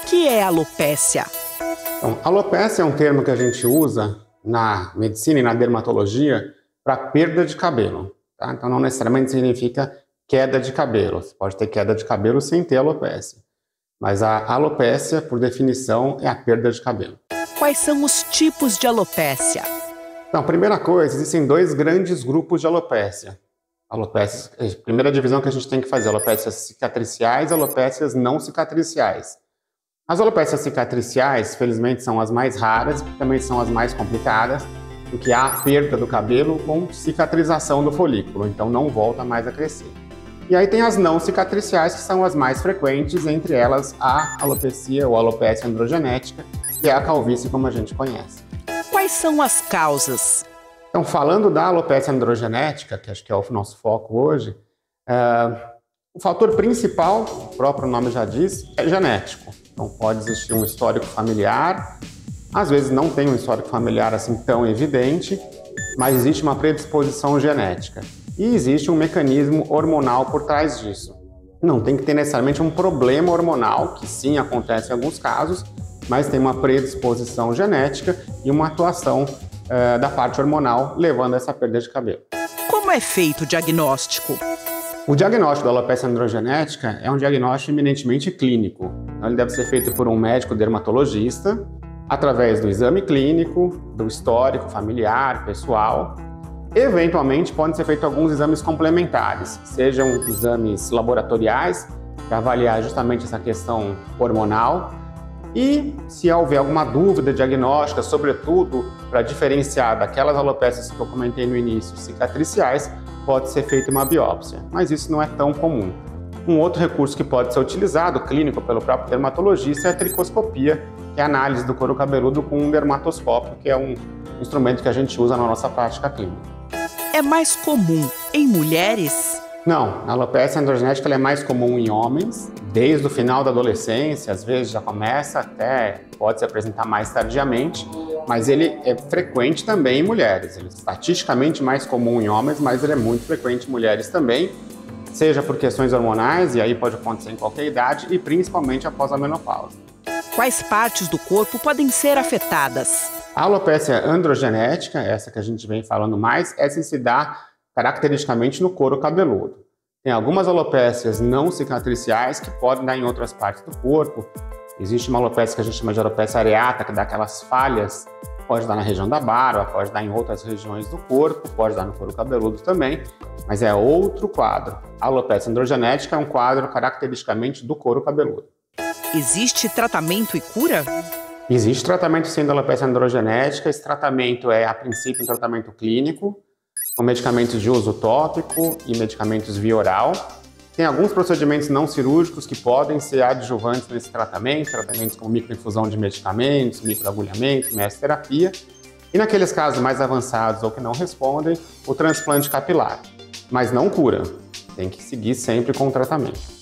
que é alopécia? Então, alopécia é um termo que a gente usa na medicina e na dermatologia para perda de cabelo. Tá? Então não necessariamente significa queda de cabelo. Você pode ter queda de cabelo sem ter alopécia. Mas a alopécia, por definição, é a perda de cabelo. Quais são os tipos de alopécia? Então, primeira coisa, existem dois grandes grupos de alopécia. Alopécias, primeira divisão que a gente tem que fazer, alopécias cicatriciais e alopécias não cicatriciais. As alopécias cicatriciais, felizmente, são as mais raras, porque também são as mais complicadas, porque há a perda do cabelo com cicatrização do folículo, então não volta mais a crescer. E aí tem as não cicatriciais, que são as mais frequentes, entre elas a alopecia ou alopecia androgenética, que é a calvície como a gente conhece. Quais são as causas? Então, falando da alopecia androgenética, que acho que é o nosso foco hoje, o fator principal, o próprio nome já diz, é genético. Então pode existir um histórico familiar, às vezes não tem um histórico familiar assim tão evidente, mas existe uma predisposição genética. E existe um mecanismo hormonal por trás disso. Não tem que ter necessariamente um problema hormonal, que sim acontece em alguns casos, mas tem uma predisposição genética e uma atuação da parte hormonal levando a essa perda de cabelo. Como é feito o diagnóstico? O diagnóstico da alopecia androgenética é um diagnóstico eminentemente clínico. Então, ele deve ser feito por um médico dermatologista, através do exame clínico, do histórico familiar, pessoal. Eventualmente, podem ser feitos alguns exames complementares, sejam exames laboratoriais, para avaliar justamente essa questão hormonal. E, se houver alguma dúvida diagnóstica, sobretudo para diferenciar daquelas alopécias que eu comentei no início, cicatriciais, pode ser feita uma biópsia, mas isso não é tão comum. Um outro recurso que pode ser utilizado, clínico pelo próprio dermatologista, é a tricoscopia, que é a análise do couro cabeludo com um dermatoscópio, que é um instrumento que a gente usa na nossa prática clínica. É mais comum em mulheres? Não, a alopecia androgenética ela é mais comum em homens, desde o final da adolescência, às vezes já começa, até pode se apresentar mais tardiamente, mas ele é frequente também em mulheres. Ele é estatisticamente mais comum em homens, mas ele é muito frequente em mulheres também, seja por questões hormonais, e aí pode acontecer em qualquer idade, e principalmente após a menopausa. Quais partes do corpo podem ser afetadas? A alopecia androgenética, essa que a gente vem falando mais, essa se dá caracteristicamente no couro cabeludo. Tem algumas alopécias não cicatriciais que podem dar em outras partes do corpo. Existe uma alopecia que a gente chama de alopecia areata, que dá aquelas falhas, pode dar na região da barba, pode dar em outras regiões do corpo, pode dar no couro cabeludo também, mas é outro quadro. A alopecia androgenética é um quadro caracteristicamente do couro cabeludo. Existe tratamento e cura? Existe tratamento sim da alopecia androgenética. Esse tratamento é, a princípio, um tratamento clínico, com medicamentos de uso tópico e medicamentos via oral. Tem alguns procedimentos não cirúrgicos que podem ser adjuvantes nesse tratamento, tratamentos como microinfusão de medicamentos, microagulhamento, mesoterapia. E naqueles casos mais avançados ou que não respondem, o transplante capilar. Mas não cura, tem que seguir sempre com o tratamento.